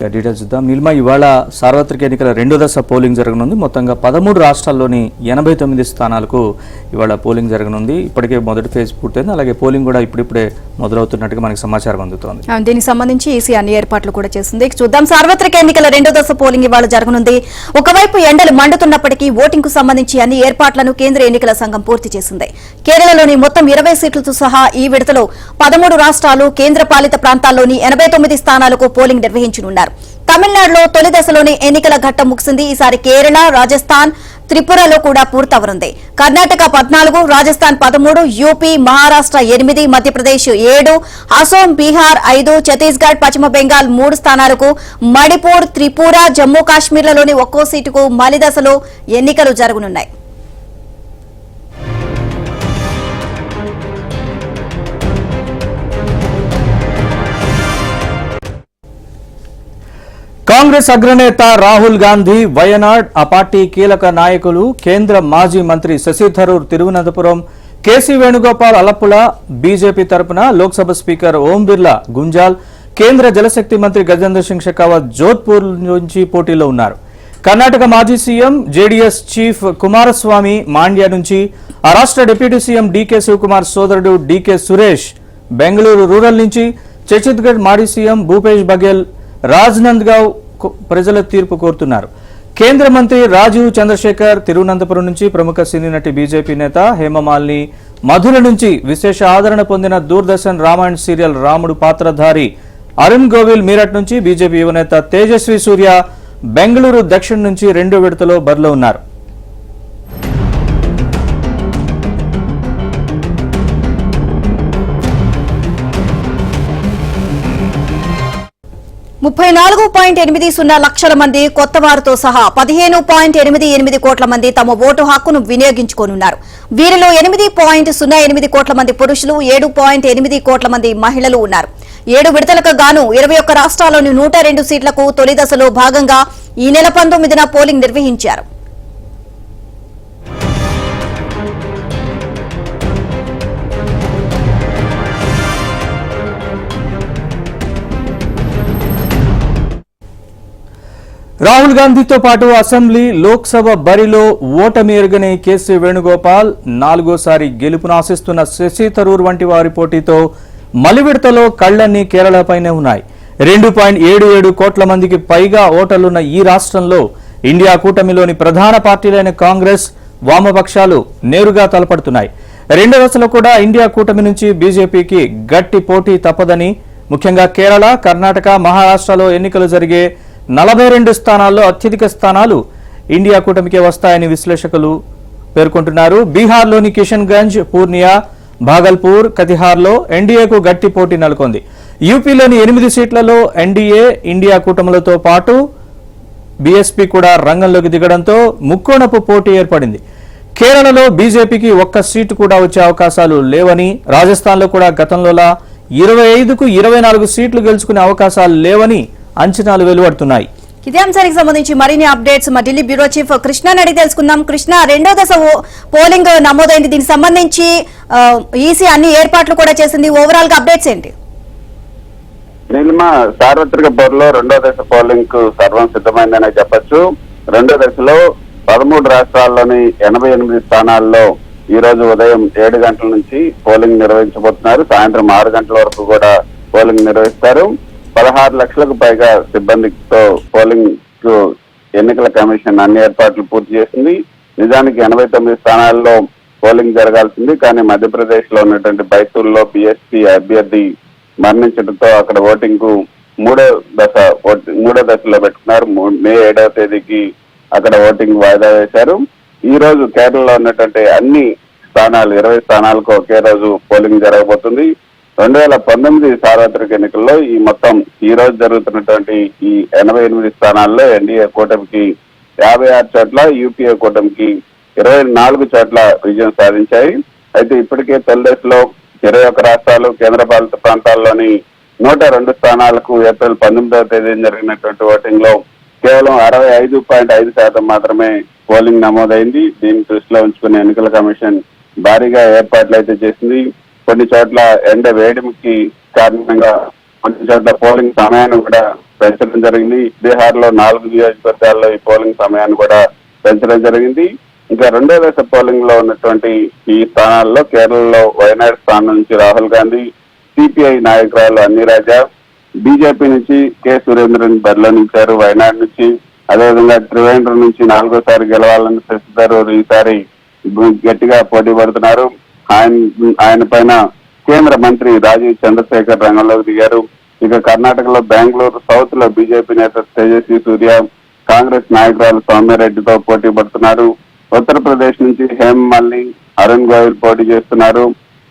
Details చూద్దాం. నీలిమ, ఇవాళ సార్వత్రిక ఎన్నికల రెండో దశ పోలింగ్ జరగనుంది. మొత్తంగా 13 రాష్ట్రాల్లోని 89 స్థానాలకు ఇవాళ పోలింగ్ జరగనుంది. ఇప్పటికే మొదటి ఫేజ్ పూర్తయింది. అలాగే పోలింగ్ కూడా ఇప్పుడిప్పుడే మొదలవుతున్నట్టుగా మనకి సమాచారం అందుతోంది. దీనికి సంబంధించి ఈసీ అన్ని ఏర్పాట్లు కూడా చేసింది. చూద్దాం, సార్వత్రిక ఎన్నికల రెండో దశ పోలింగ్ ఇవాళ జరగనుంది. ఒకవైపు ఎండలు మండుతున్నప్పటికీ ఓటింగ్ కు సంబంధించి అన్ని ఏర్పాట్లను కేంద్ర ఎన్నికల సంఘం పూర్తి చేసింది. కేరళలోని మొత్తం 20 సీట్లతో సహా ఈ విడతలో 13 రాష్ట్రాలు, కేంద్ర పాలిత ప్రాంతాల్లోని 89 స్థానాలకు పోలింగ్ నిర్వహించనున్నారు. తమిళనాడులో తొలి దశలోని ఎన్నికల ఘట్టం ముగిసింది. ఈసారి కేరళ, రాజస్థాన్, త్రిపురలో కూడా పూర్తవనుంది. కర్ణాటక 14, రాజస్థాన్ 13, యూపీ, మహారాష్ట్ర 8, మధ్యప్రదేశ్ 7, అసోం, బీహార్ 5, ఛత్తీస్గఢ్, పశ్చిమ బెంగాల్ 3 స్థానాలకు, మణిపూర్, త్రిపుర, జమ్మూ కాశ్మీర్లలోని ఒక్కో సీటుకు మలి దశలో ఎన్నికలు జరగనున్నాయి. కాంగ్రెస్ అగ్రనేత రాహుల్ గాంధీ వయనాడ్, ఆ పార్టీ కీలక నాయకులు కేంద్ర మాజీ మంత్రి శశి థరూర్ తిరువనంతపురం, కేసీ వేణుగోపాల్ అలప్పుల, బీజేపీ తరపున లోక్సభ స్పీకర్ ఓం బిర్లా గుంజాల్, కేంద్ర జలశక్తి మంత్రి గజేంద్ర సింగ్ షెకావత్ జోధ్పూర్ నుంచి పోటీలో ఉన్నారు. కర్ణాటక మాజీ CM JDS chief Kumaraswamy Mandya నుంచి, ఆ రాష్ట్ర డిప్యూటీ సీఎం డీకే శివకుమార్ సోదరుడు డీకే సురేష్ బెంగళూరు రూరల్ నుంచి, ఛత్తీస్గఢ్ మాజీ సీఎం భూపేష్ బఘేల్ రాజ్నంద్గావ్ ప్రజల తీర్పు కోరుతున్నారు. కేంద్ర మంత్రి రాజీవ్ చంద్రశేఖర్ తిరువనంతపురం నుంచి, ప్రముఖ సినీ నటి బీజేపీ నేత హేమమాలిని మధుర నుంచి, విశేష ఆదరణ పొందిన దూరదర్శన్ రామాయణ్ సీరియల్ రాముడు పాత్రధారి అరుణ్ గోవిల్ మీరట్ నుంచి, బీజేపీ యువనేత తేజస్వి సూర్య బెంగళూరు దక్షిణ నుంచి రెండో విడతలో బరిలో ఉన్నారు. $34.80 లక్షల మంది కొత్త వారితో సహా 15.88 కోట్ల మంది తమ ఓటు హక్కును వినియోగించుకోనున్నారు. వీరిలో 8.08 కోట్ల మంది పురుషులు, 7.8 కోట్ల మంది మహిళలు ఉన్నారు. 7 విడతలకు గాను 21 రాష్ట్రాల్లోని 102 సీట్లకు తొలి దశలో భాగంగా ఈ నెల 19న పోలింగ్ నిర్వహించారు. రాహుల్ గాంధీతో పాటు అసెంబ్లీ, లోక్సభ బరిలో ఓటమి ఎరుగని కేసీ వేణుగోపాల్, 4వ గెలుపును ఆశిస్తున్న శశి థరూర్ వంటి వారి పోటీతో మలి విడతలో కళ్లన్నీ కేరళపైనే ఉన్నాయి. 2.77 కోట్ల మందికి పైగా ఓటర్లున్న ఈ రాష్ట్రంలో ఇండియా కూటమిలోని ప్రధాన పార్టీలైన కాంగ్రెస్, వామపక్షాలు నేరుగా తలపడుతున్నాయి. రెండో దశలో కూడా ఇండియా కూటమి నుంచి బీజేపీకి గట్టి పోటీ తప్పదని, ముఖ్యంగా కేరళ, కర్ణాటక, మహారాష్ట్రలో ఎన్నికలు జరిగే 42 స్థానాల్లో అత్యధిక స్థానాలు ఇండియా కూటమికే వస్తాయని విశ్లేషకులు పేర్కొంటున్నారు. బీహార్లోని కిషన్గంజ్, పూర్నియా, భాగల్పూర్, కతిహార్లో ఎన్డీఏకు గట్టి పోటీ నెలకొంది. యూపీలోని 8 సీట్లలో ఎన్డీఏ, ఇండియా కూటములతో పాటు బీఎస్పీ కూడా రంగంలోకి దిగడంతో ముక్కోణపు పోటీ ఏర్పడింది. కేరళలో బీజేపీకి 1 సీటు కూడా వచ్చే అవకాశాలు లేవని, రాజస్థాన్లో కూడా గతంలోలా 25కు 24 సీట్లు గెలుచుకునే అవకాశాలు లేవని అంచనాలు వెలువడుతున్నాయి. ఇదే అంశానికి సంబంధించి మరిన్ని అప్డేట్స్ మా ఢిల్లీ బ్యూరో చీఫ్ కృష్ణని అడిగి తెలుసుకుందాం. కృష్ణ, రెండో దశ పోలింగ్ నమోదైంది. దీనికి సంబంధించి ఈసీ అన్ని ఏర్పాట్లు కూడా చేసింది. ఓవరాల్ గా అప్డేట్స్ ఏంటి? నీలిమ, సార్వత్రిక బరిలో రెండో దశ పోలింగ్ కు సర్వం సిద్ధమైందనే చెప్పొచ్చు. రెండో దశలో 13 రాష్ట్రాల్లోని 88 స్థానాల్లో ఈ రోజు ఉదయం 7 గంటల నుంచి పోలింగ్ నిర్వహించబోతున్నారు. సాయంత్రం 6 గంటల వరకు కూడా పోలింగ్ నిర్వహిస్తారు. 16 లక్షలకు పైగా సిబ్బందితో పోలింగ్ కు ఎన్నికల కమిషన్ అన్ని ఏర్పాట్లు పూర్తి చేసింది. నిజానికి 89 స్థానాల్లో పోలింగ్ జరగాల్సింది. కానీ మధ్యప్రదేశ్ లో ఉన్నటువంటి బైతూల్లో బీఎస్పీ అభ్యర్థి మరణించడంతో అక్కడ ఓటింగ్ కు మూడో దశలో పెట్టుకున్నారు. మే 7వ తేదీకి అక్కడ ఓటింగ్ వాయిదా వేశారు. ఈ రోజు కేరళలో ఉన్నటువంటి అన్ని స్థానాలు 20 స్థానాలకు ఒకే రోజు పోలింగ్ జరగబోతుంది. 2019 సార్వత్రిక ఎన్నికల్లో ఈ రోజు జరుగుతున్నటువంటి ఈ 88 స్థానాల్లో ఎన్డీఏ కూటమికి 56 చోట్ల, యూపీఏ కూటమికి 24 చోట్ల విజయం సాధించాయి. అయితే ఇప్పటికే తొలి దశలో 21 రాష్ట్రాలు, కేంద్రపాలిత ప్రాంతాల్లోని 102 స్థానాలకు ఏప్రిల్ 19వ తేదీన జరిగినటువంటి ఓటింగ్ లో కేవలం 65.5% మాత్రమే పోలింగ్ నమోదైంది. దీన్ని దృష్టిలో ఉంచుకుని ఎన్నికల కమిషన్ భారీగా ఏర్పాట్లు అయితే చేసింది. కొన్ని చోట్ల ఎండ వేడిమికి కారణంగా కొన్ని చోట్ల పోలింగ్ సమయాన్ని కూడా పెంచడం జరిగింది. బీహార్ లో 4 నియోజకవర్గాల్లో ఈ పోలింగ్ సమయాన్ని కూడా పెంచడం జరిగింది. ఇంకా రెండో దశ పోలింగ్ లో ఉన్నటువంటి ఈ స్థానాల్లో కేరళలో వయనాడ్ స్థానం నుంచి రాహుల్ గాంధీ, సిపిఐ నాయకురాలు అన్ని రాజా, బీజేపీ నుంచి కె సురేంద్రన్ బరిలో నిలిచారు వయనాడ్ నుంచి. అదేవిధంగా త్రివేంద్రం నుంచి 4వ సారి గెలవాలని శశి థరూర్ ఈసారి గట్టిగా పోటీ పడుతున్నారు. ఆయన పైన కేంద్ర మంత్రి రాజీవ్ చంద్రశేఖర్ రంగంలోకి దిగారు. ఇక కర్ణాటకలో బెంగళూరు సౌత్ లో బీజేపీ నేత తేజస్వి సూర్య కాంగ్రెస్ నాయకురాలు సౌమ్యారెడ్డితో పోటీ పడుతున్నారు. ఉత్తరప్రదేశ్ నుంచి హేమమాలిని, అరుణ్ గోయల్ పోటీ చేస్తున్నారు.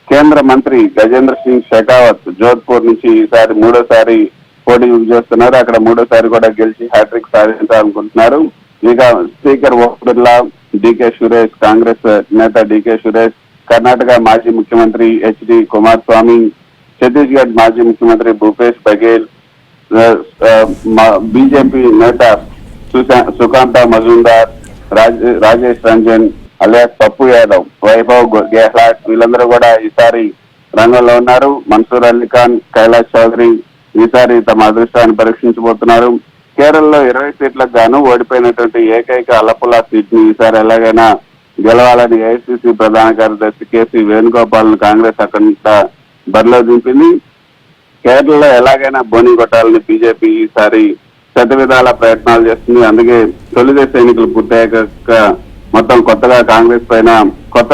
కేంద్ర మంత్రి గజేంద్ర సింగ్ షెకావత్ జోధ్పూర్ నుంచి ఈసారి 3వ సారి పోటీ చేస్తున్నారు. అక్కడ 3వ సారి కూడా గెలిచి హ్యాట్రిక్ సాధించాలనుకుంటున్నారు. ఇక స్పీకర్ ఓం బిర్లా, డికే సురేష్, కాంగ్రెస్ నేత డికే సురేష్, కర్ణాటక మాజీ ముఖ్యమంత్రి హెచ్డి కుమారస్వామి, ఛత్తీస్గఢ్ మాజీ ముఖ్యమంత్రి భూపేష్ బఘేల్, బీజేపీ నేత సుకాంత మజుందార్, రాజేష్ రంజన్ అలియాస్ పప్పు యాదవ్, వైభవ్ గెహ్లాట్ వీళ్ళందరూ కూడా ఈసారి రంగంలో ఉన్నారు. మన్సూర్ అలీ ఖాన్, కైలాష్ చౌదరి ఈసారి తమ అదృష్టాన్ని పరీక్షించబోతున్నారు. కేరళలో 20 సీట్లకు గాను ఓడిపోయినటువంటి ఏకైక అలపులా సీట్ ని ఈసారి ఎలాగైనా గెలవాలని ఏఐసిసి ప్రధాన కార్యదర్శి కేసీ వేణుగోపాల్ కాంగ్రెస్ అక్కడ బరిలో దింపింది. కేరళలో ఎలాగైనా బోని కొట్టాలని బీజేపీ ఈసారి శతవిధాల ప్రయత్నాలు చేస్తుంది. అందుకే తొలి దశ ఎన్నికలు పూర్తయ్యాక మొత్తం కొత్తగా కాంగ్రెస్ పైన కొత్త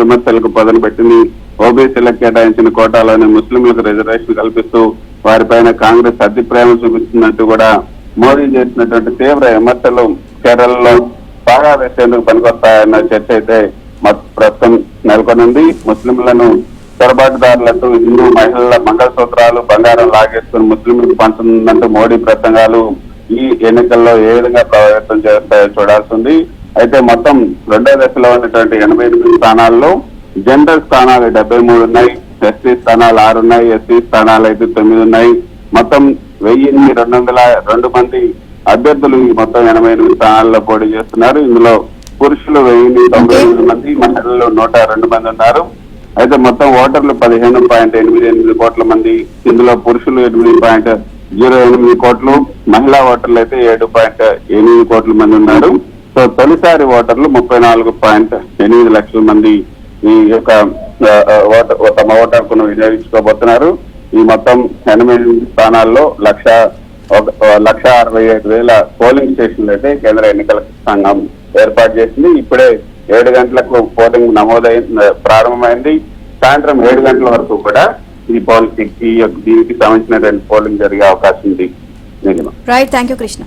విమర్శలకు పదును పెట్టింది. ఓబీసీలకు కేటాయించిన కోటాలోని ముస్లింలకు రిజర్వేషన్ కల్పిస్తూ వారిపైన కాంగ్రెస్ అతి ప్రేమ చూపిస్తున్నట్టు కూడా మోదీ చేసినటువంటి తీవ్ర విమర్శలు కేరళలో బాగా వేసేందుకు పనికొస్తాయన్న చర్చ అయితే ప్రస్తుతం నెలకొనుంది. ముస్లింలను చొరబాటుదారులంటూ హిందూ మహిళల మంగళసూత్రాలు బంగారం లాగేసుకుని ముస్లింలకు పంచుతుందంటూ మోడీ ప్రసంగాలు ఈ ఎన్నికల్లో ఏ విధంగా ప్రభావితం చేస్తాయో చూడాల్సింది. అయితే మొత్తం రెండో దశలో ఉన్నటువంటి 88 స్థానాల్లో జనరల్ స్థానాలు 73 ఉన్నాయి, ఎస్సీ స్థానాలు 6 ఉన్నాయి, ఎస్సీ స్థానాలు అయితే 9 ఉన్నాయి. మొత్తం 1202 మంది అభ్యర్థులు ఈ మొత్తం 88 స్థానాల్లో పోటీ చేస్తున్నారు. ఇందులో పురుషులు 1098 మంది, మహిళలు 102 మంది ఉన్నారు. అయితే మొత్తం ఓటర్లు 15.88 కోట్ల మంది. ఇందులో పురుషులు 8.08 కోట్లు, మహిళా ఓటర్లు అయితే 7.8 కోట్ల మంది ఉన్నారు. సో తొలిసారి ఓటర్లు 34.8 లక్షల మంది ఈ యొక్క తమ ఓటు హక్కును వినియోగించుకోబోతున్నారు. ఈ మొత్తం 88 స్థానాల్లో 1,65,000 పోలింగ్ స్టేషన్లు అయితే కేంద్ర ఎన్నికల సంఘం ఏర్పాటు చేసింది. ఇప్పుడే 7 గంటలకు పోలింగ్ ప్రారంభమైంది. సాయంత్రం 7 గంటల వరకు కూడా దీనికి సంబంధించినటువంటి పోలింగ్ జరిగే అవకాశం ఉంది. Right, thank you Krishna.